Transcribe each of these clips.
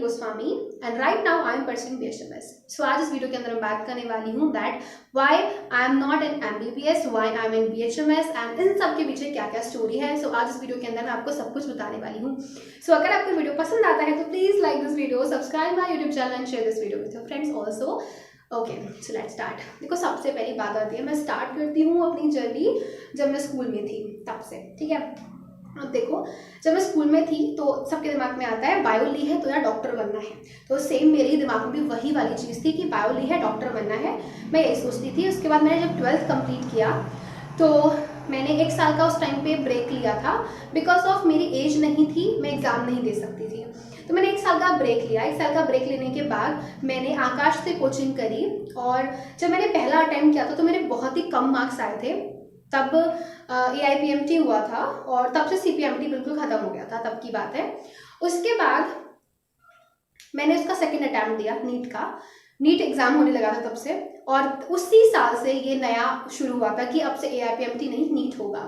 Goswami and right now I am pursuing BHMS। सो आज इस video के अंदर मैं बात करने वाली हूँ that why I am not in MBBS, why I am in BHMS and in सब के पीछे क्या क्या स्टोरी है। सो आज इस वीडियो के अंदर मैं आपको सब कुछ बताने वाली हूँ। सो अगर आपको वीडियो पसंद आता है तो please like this video, subscribe my YouTube channel and share this video with your friends also. Okay, so let's start. देखो, सबसे पहली बात आती है, मैं स्टार्ट करती हूँ अपनी जर्नी जब मैं स्कूल में थी तब से, ठीक है। अब देखो, जब मैं स्कूल में थी तो सबके दिमाग में आता है बायो ली है तो यार डॉक्टर बनना है। तो सेम मेरे दिमाग में भी वही वाली चीज़ थी कि बायो ली है डॉक्टर बनना है, मैं यही सोचती थी। उसके बाद मैंने जब 12th कंप्लीट किया तो मैंने 1 साल का उस टाइम पे ब्रेक लिया था बिकॉज ऑफ मेरी एज नहीं थी, मैं एग्ज़ाम नहीं दे सकती थी। तो मैंने 1 साल का ब्रेक लिया। 1 साल का ब्रेक लेने के बाद मैंने आकाश से कोचिंग करी और जब मैंने पहला अटैम्प्ट किया था तो मेरे बहुत ही कम मार्क्स आए थे। तब AIPMT हुआ था और तब से CPMT बिल्कुल ख़त्म हो गया था, तब की बात है। उसके बाद मैंने उसका सेकंड अटैम्प्ट दिया, नीट एग्ज़ाम होने लगा था तब से, और उसी साल से ये नया शुरू हुआ था कि अब से AIPMT नहीं नीट होगा।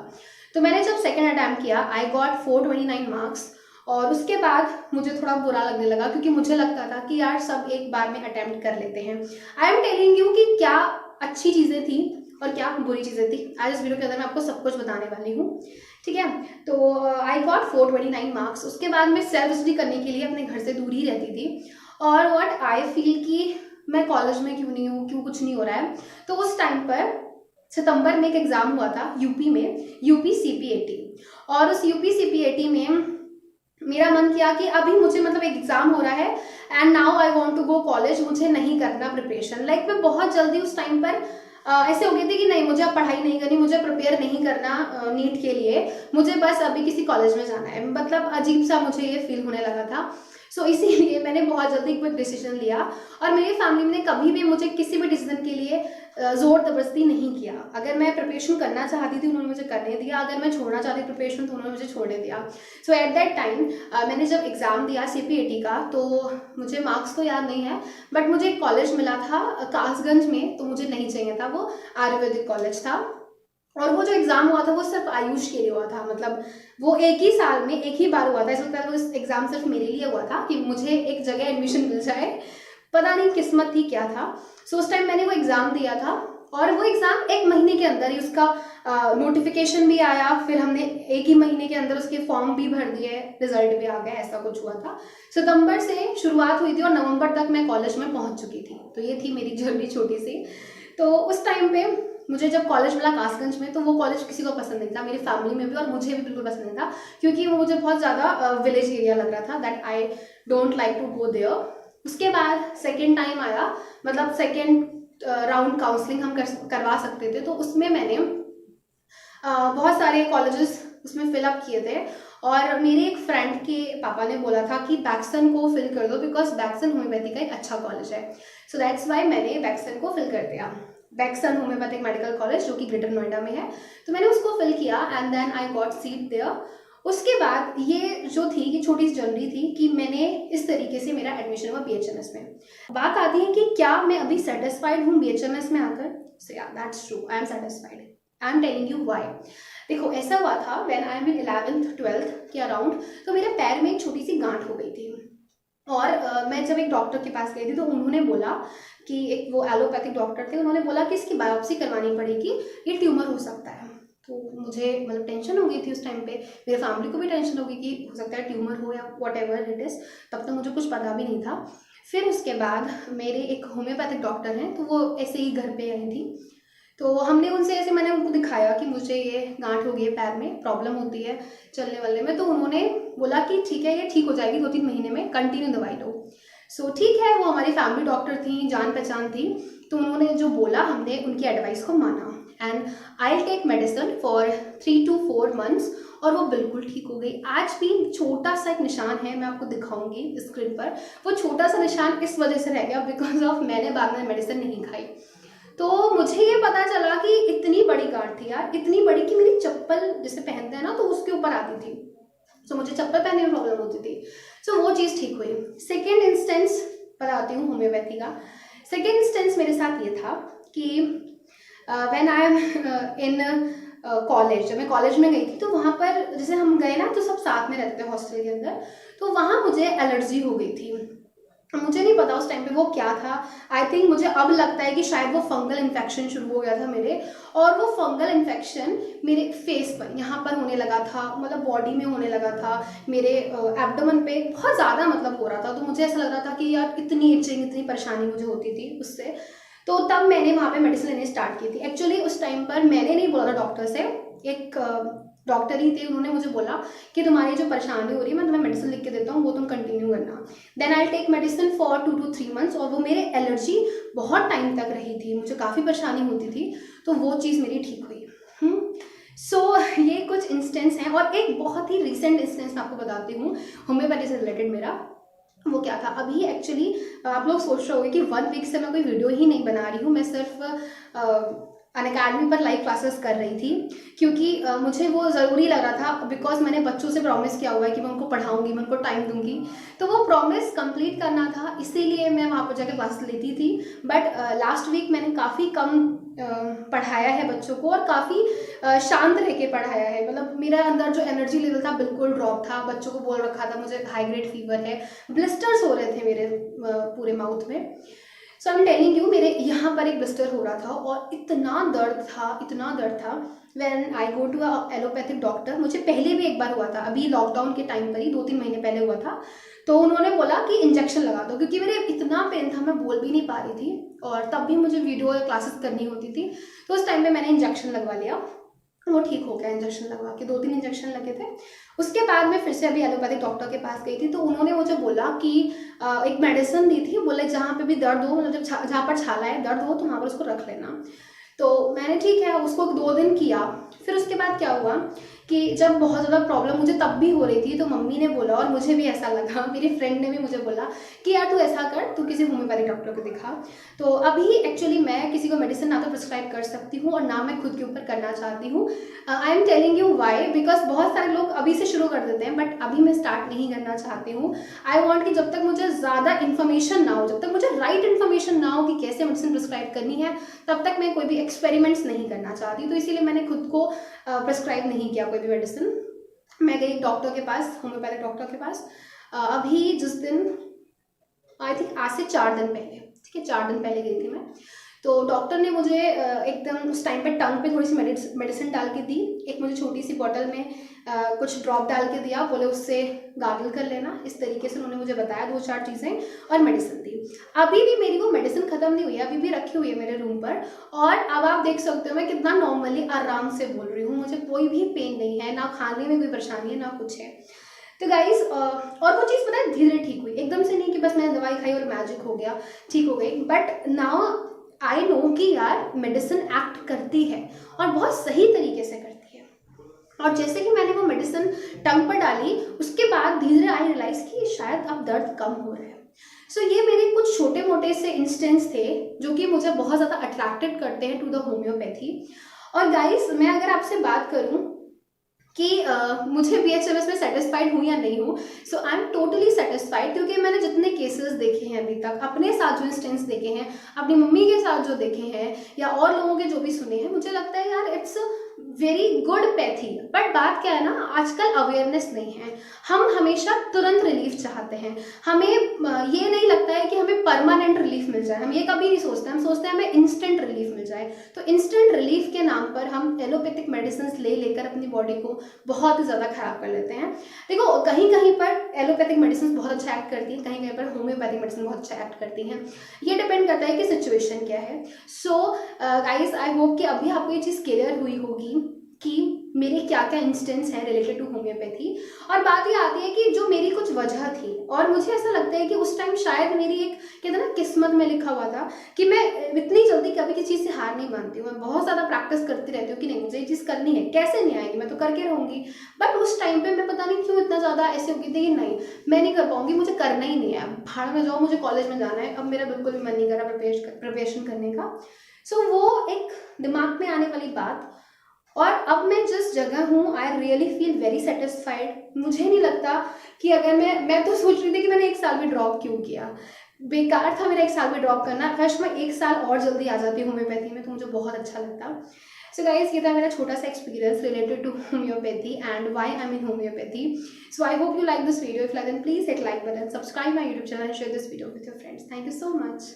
तो मैंने जब सेकंड अटैम्प्ट किया आई गॉट 429 मार्क्स और उसके बाद मुझे थोड़ा बुरा लगने लगा क्योंकि मुझे लगता था कि यार सब एक बार में अटैम्प्ट कर लेते हैं। आई एम टेलिंग यू कि क्या अच्छी चीज़ें थी और क्या बुरी चीज़ें थी। आज इस वीडियो के अंदर मैं आपको सब कुछ बताने वाली हूँ, ठीक है। तो आई गॉट 429 मार्क्स। उसके बाद मैं सेल्फ स्टडी करने के लिए अपने घर से दूर ही रहती थी और व्हाट आई फील कि मैं कॉलेज में क्यों नहीं हूँ, क्यों कुछ नहीं हो रहा है। तो उस टाइम पर सितंबर में एक एग्ज़ाम हुआ था यूपी में, यूपी CPAT, और उस यूपी CPAT में मेरा मन किया कि अभी मुझे मतलब एक एग्ज़ाम हो रहा है and now I want to go college, मुझे नहीं करना प्रिपरेशन। लाइक मैं बहुत जल्दी उस टाइम पर ऐसे हो गई थी कि नहीं, मुझे अब पढ़ाई नहीं करनी, मुझे प्रिपेयर नहीं करना नीट के लिए, मुझे बस अभी किसी कॉलेज में जाना है। मतलब अजीब सा मुझे ये फील होने लगा था। सो इसीलिए मैंने बहुत जल्दी क्विक डिसीजन लिया और मेरी फैमिली ने कभी भी मुझे किसी भी डिसीजन के लिए ज़ोर ज़बरदस्ती नहीं किया। अगर मैं प्रिपरेशन करना चाहती थी उन्होंने मुझे करने दिया, अगर मैं छोड़ना चाहती प्रिपरेशन तो उन्होंने मुझे छोड़ने दिया। सो एट दैट टाइम मैंने जब एग्ज़ाम दिया CPAT का तो मुझे मार्क्स तो याद नहीं है बट मुझे एक कॉलेज मिला था कासगंज में, तो मुझे नहीं चाहिए था, वो आयुर्वेदिक कॉलेज था। और वो जो एग्ज़ाम हुआ था वो सिर्फ आयुष के लिए हुआ था, मतलब वो एक ही साल में एक ही बार हुआ था। इस वक्त वो एग्ज़ाम सिर्फ मेरे लिए हुआ था कि मुझे एक जगह एडमिशन मिल जाए, पता नहीं किस्मत थी क्या था। सो उस टाइम मैंने वो एग्ज़ाम दिया था और वो एग्ज़ाम 1 महीने के अंदर ही उसका नोटिफिकेशन भी आया, फिर हमने 1 ही महीने के अंदर उसके फॉर्म भी भर दिए, रिजल्ट भी आ गया, ऐसा कुछ हुआ था। सितंबर से शुरुआत हुई थी और नवंबर तक मैं कॉलेज में पहुंच चुकी थी। तो ये थी मेरी जर्नी छोटी सी। तो उस टाइम पे मुझे जब कॉलेज मिला कासगंज में तो वो कॉलेज किसी को पसंद नहीं था, मेरी फैमिली में भी, और मुझे भी बिल्कुल पसंद नहीं था क्योंकि वो मुझे बहुत ज़्यादा विलेज एरिया लग रहा था, that I don't like to go there. उसके बाद सेकेंड टाइम आया, मतलब सेकेंड राउंड काउंसलिंग हम करवा सकते थे, तो उसमें मैंने बहुत सारे कॉलेजेस उसमें फिलअप किए थे और मेरे एक फ्रेंड के पापा ने बोला था कि बैक्सन को फिल कर दो बिकॉज बैक्सन होम्योपैथी का एक अच्छा कॉलेज है। सो दैट्स वाई मैंने बैक्सन को फिल कर दिया, बैक्सन होम्योपैथिक मेडिकल कॉलेज जो कि ग्रेटर नोएडा में है। तो मैंने उसको फिल किया and then I got seat there. उसके बाद ये जो थी ये छोटी सी जर्नी थी कि मैंने इस तरीके से मेरा एडमिशन हुआ BHMS में। बात आती है कि क्या मैं अभी सेटिस्फाइड हूँ BHMS में आकर। सो या that's true, I am satisfied. I am telling you why. देखो, ऐसा हुआ था when I am in 11th 12th के अराउंड, तो मेरे पैर में एक छोटी सी गांठ हो गई थी और मैं जब एक डॉक्टर के पास गई थी तो उन्होंने बोला कि एक वो एलोपैथिक डॉक्टर थे, उन्होंने बोला कि इसकी बायोप्सी करवानी पड़ेगी, ये ट्यूमर हो सकता है। तो मुझे मतलब टेंशन हो गई थी उस टाइम पे, मेरे फैमिली को भी टेंशन हो गई कि हो सकता है ट्यूमर हो या वॉट एवर इट इज़। तब तक मुझे कुछ पता भी नहीं था। फिर उसके बाद मेरे एक होम्योपैथिक डॉक्टर हैं, तो वो ऐसे ही घर पे आई थी, तो हमने उनसे ऐसे, मैंने उनको दिखाया कि मुझे ये गांठ हो गई है, पैर में प्रॉब्लम होती है चलने वाले में। तो उन्होंने बोला कि ठीक है, ये ठीक हो जाएगी 2-3 महीने में, कंटिन्यू दवाई लो। सो ठीक है, वो हमारी फैमिली डॉक्टर थी, जान पहचान थी, तो उन्होंने जो बोला हमने उनकी एडवाइस को माना and I take medicine for 3 to 4 months और वो बिल्कुल ठीक हो गई। आज भी छोटा सा एक निशान है, मैं आपको दिखाऊंगी स्क्रीन पर। वो छोटा सा निशान इस वजह से रह गया बिकॉज ऑफ मैंने बाद में मेडिसिन नहीं खाई। तो मुझे ये पता चला कि इतनी बड़ी गांठ थी यार, इतनी बड़ी कि मेरी चप्पल जिसे पहनते हैं ना तो उसके ऊपर आती थी। सो मुझे चप्पल पहनने में प्रॉब्लम होती थी। सो वो चीज़ ठीक हुई। सेकेंड इंस्टेंस बताती हूँ होम्योपैथी का। सेकेंड इंस्टेंस मेरे साथ ये था कि when I am in college, जब मैं कॉलेज में गई थी तो वहाँ पर जैसे हम गए ना तो सब साथ में रहते थे हॉस्टल के अंदर, तो वहाँ मुझे एलर्जी हो गई थी। मुझे नहीं पता उस टाइम पे वो क्या था। आई थिंक मुझे अब लगता है कि शायद वो फंगल इन्फेक्शन शुरू हो गया था मेरे, और वो फंगल इन्फेक्शन मेरे फेस पर यहाँ पर होने लगा था, मतलब बॉडी में होने लगा था, मेरे एब्डोमेन पे बहुत ज़्यादा मतलब हो रहा था। तो मुझे ऐसा लग रहा था कि यार इतनी इचिंग, इतनी परेशानी मुझे होती थी उससे। तो तब मैंने वहाँ पे मेडिसिन लेनी स्टार्ट की थी। एक्चुअली उस टाइम पर मैंने नहीं बोला था डॉक्टर से, एक डॉक्टर ही थे, उन्होंने मुझे बोला कि तुम्हारी जो परेशानी हो रही है मैं तुम्हें मेडिसिन लिख के देता हूँ, वो तुम कंटिन्यू करना। Then I take medicine for 2 to 3 months, और वो मेरे एलर्जी बहुत टाइम तक रही थी, मुझे काफ़ी परेशानी होती थी, तो वो चीज़ मेरी ठीक हुई। सो ये कुछ इंस्टेंस हैं, और एक बहुत ही रिसेंट इंस्टेंस मैं आपको बताती हूँ होम्योपैथी से रिलेटेड मेरा। वो क्या था, अभी एक्चुअली आप लोग सोच रहे होंगे कि 1 वीक से मैं कोई वीडियो ही नहीं बना रही हूँ, मैं सिर्फ अनअकैडमी पर लाइव क्लासेस कर रही थी, क्योंकि मुझे वो ज़रूरी लग रहा था, बिकॉज मैंने बच्चों से प्रॉमिस किया हुआ है कि मैं उनको पढ़ाऊंगी, मैं उनको टाइम दूंगी, तो वो प्रॉमिस कंप्लीट करना था, इसीलिए मैं वहाँ पर जाकर क्लास लेती थी। बट लास्ट वीक मैंने काफ़ी कम पढ़ाया है बच्चों को, और काफ़ी शांत रह के पढ़ाया है। मतलब मेरा अंदर जो एनर्जी लेवल था बिल्कुल ड्रॉप था, बच्चों को बोल रखा था मुझे हाई ग्रेड फीवर है, ब्लिस्टर्स हो रहे थे मेरे पूरे माउथ में। सो आई एम टेलिंग यू, मेरे यहाँ पर एक ब्लिस्टर हो रहा था, और इतना दर्द था, इतना दर्द था। When I go to a allopathic doctor, मुझे पहले भी एक बार हुआ था, अभी लॉकडाउन के टाइम पर ही 2-3 महीने पहले हुआ था, तो उन्होंने बोला कि इंजेक्शन लगा दो, क्योंकि मेरे इतना पेन था, मैं बोल भी नहीं पा रही थी, और तब भी मुझे वीडियो या क्लासेस करनी होती थी, तो उस टाइम पे मैंने इंजेक्शन लगवा लिया, वो ठीक हो गया। इंजेक्शन लगवा के 2-3 इंजेक्शन लगे थे। उसके बाद मैं फिर से अभी एलोपैथिक डॉक्टर के पास गई थी, तो उन्होंने मुझे बोला कि एक मेडिसिन दी थी, बोले जहाँ पे भी दर्द हो, मतलब जब जहाँ पर छाला है दर्द हो तो वहाँ पर उसको रख लेना। तो मैंने ठीक है उसको 2 दिन किया। फिर उसके बाद क्या हुआ कि जब बहुत ज़्यादा प्रॉब्लम मुझे तब भी हो रही थी, तो मम्मी ने बोला, और मुझे भी ऐसा लगा, मेरी फ्रेंड ने भी मुझे बोला कि यार तू ऐसा कर, तू किसी होम्योपैथिक डॉक्टर को दिखा। तो अभी एक्चुअली मैं किसी को मेडिसिन ना तो प्रिस्क्राइब कर सकती हूँ, और ना मैं खुद के ऊपर करना चाहती हूँ। I am telling you why, because बहुत सारे लोग अभी से शुरू कर देते हैं, बट अभी मैं स्टार्ट नहीं करना चाहती हूँ। आई वॉन्ट कि जब तक मुझे ज़्यादा इन्फॉर्मेशन ना हो, जब तक मुझे राइट इन्फॉर्मेशन ना हो कि कैसे मेडिसिन प्रिस्क्राइब करनी है, तब तक मैं कोई भी एक्सपेरिमेंट्स नहीं करना चाहती। तो इसीलिए मैंने खुद को प्रिस्क्राइब नहीं किया कोई भी मेडिसिन। मैं गई डॉक्टर के पास, होम्योपैथिक डॉक्टर के पास, अभी जिस दिन, आई थिंक आज से 4 दिन पहले, ठीक है 4 दिन पहले गई थी मैं। तो डॉक्टर ने मुझे एकदम उस टाइम पे टंग पे थोड़ी सी मेडिसिन डाल के दी, एक मुझे छोटी सी बॉटल में कुछ ड्रॉप डाल के दिया, बोले उससे गार्गल कर लेना, इस तरीके से उन्होंने मुझे बताया 2-4 चीज़ें, और मेडिसिन दी। अभी भी मेरी वो मेडिसिन खत्म नहीं हुई है, अभी भी रखी हुई है मेरे रूम पर, और अब आप देख सकते हो मैं कितना नॉर्मली आराम से बोल रही हूँ, मुझे कोई भी पेन नहीं है, ना खाने में कोई परेशानी है, ना कुछ है। तो गाइस, और वो चीज़ पता है धीरे ठीक हुई, एकदम से नहीं कि बस मैंने दवाई खाई और मैजिक हो गया, ठीक हो गई। बट नाउ आई नो कि यार मेडिसिन एक्ट करती है, और बहुत सही तरीके से करती है। और जैसे कि मैंने वो मेडिसिन टंग पर डाली, उसके बाद धीरे आई रियलाइज कि शायद अब दर्द कम हो रहा है। सो ये मेरे कुछ छोटे मोटे से इंस्टेंस थे जो कि मुझे बहुत ज़्यादा अट्रैक्टेड करते हैं टू द होम्योपैथी। और गाइस, मैं अगर आपसे बात करूँ कि मुझे BHMS में सेटिस्फाइड हूँ या नहीं हूँ, सो आई एम टोटली सेटिस्फाइड, क्योंकि मैंने जितने केसेस देखे हैं अभी तक, अपने साथ जो इंस्टेंस देखे हैं, अपनी मम्मी के साथ जो देखे हैं, या और लोगों के जो भी सुने हैं, मुझे लगता है यार it's very good pathy. But बात क्या है ना, आजकल अवेयरनेस नहीं है, हम हमेशा तुरंत रिलीफ चाहते हैं, हमें ये नहीं लगता है कि हमें परमानेंट रिलीफ मिल जाए, हम ये कभी नहीं सोचते, हम सोचते हैं हमें इंस्टेंट रिलीफ मिल जाए। तो इंस्टेंट रिलीफ के नाम पर हम एलोपैथिक मेडिसिन लेकर अपनी बॉडी को बहुत ही ज़्यादा खराब कर लेते हैं। देखो, कहीं कहीं पर एलोपैथिक मेडिसिन बहुत अच्छा एक्ट करती है, कहीं कहीं पर होम्योपैथिक मेडिसिन बहुत अच्छा एक्ट करती हैं, ये डिपेंड करता है कि सिचुएशन क्या है। सो गाइस, आई होप कि अभी आपको ये चीज़ क्लियर हुई होगी कि मेरे क्या क्या इंस्टेंस हैं रिलेटेड टू होम्योपैथी। और बात ये आती है कि जो मेरी कुछ वजह थी, और मुझे ऐसा लगता है कि उस टाइम शायद मेरी एक कहते हैं ना किस्मत में लिखा हुआ था कि मैं इतनी जल्दी कभी किसी चीज़ से हार नहीं मानती हूँ, मैं बहुत ज़्यादा प्रैक्टिस करती रहती हूँ कि नहीं मुझे ये चीज़ करनी है, कैसे नहीं आएगी, मैं तो करके रहूँगी। बट उस टाइम पर मैं पता नहीं क्यों इतना ज़्यादा ऐसे हो गई थी कि नहीं, मैं नहीं कर पाऊँगी, मुझे करना ही नहीं है, भाड़ में जाओ, मुझे कॉलेज में जाना है, अब मेरा बिल्कुल भी मन नहीं कर रहा प्रिपरेशन करने का। सो वो एक दिमाग में आने वाली बात। और अब मैं जिस जगह हूँ, I really feel very satisfied. मुझे नहीं लगता कि अगर मैं तो सोच रही थी कि मैंने 1 साल भी ड्रॉप क्यों किया, बेकार था मेरा 1 साल भी ड्रॉप करना। काश मैं 1 साल और जल्दी आ जाती होम्योपैथी में, तो मुझे बहुत अच्छा लगता। सो गाइस, ये था मेरा छोटा सा experience related to homeopathy and why I am in homeopathy. So I hope you like this video. If like, then please hit like button, subscribe my YouTube channel and share this video with your friends. Thank you so much.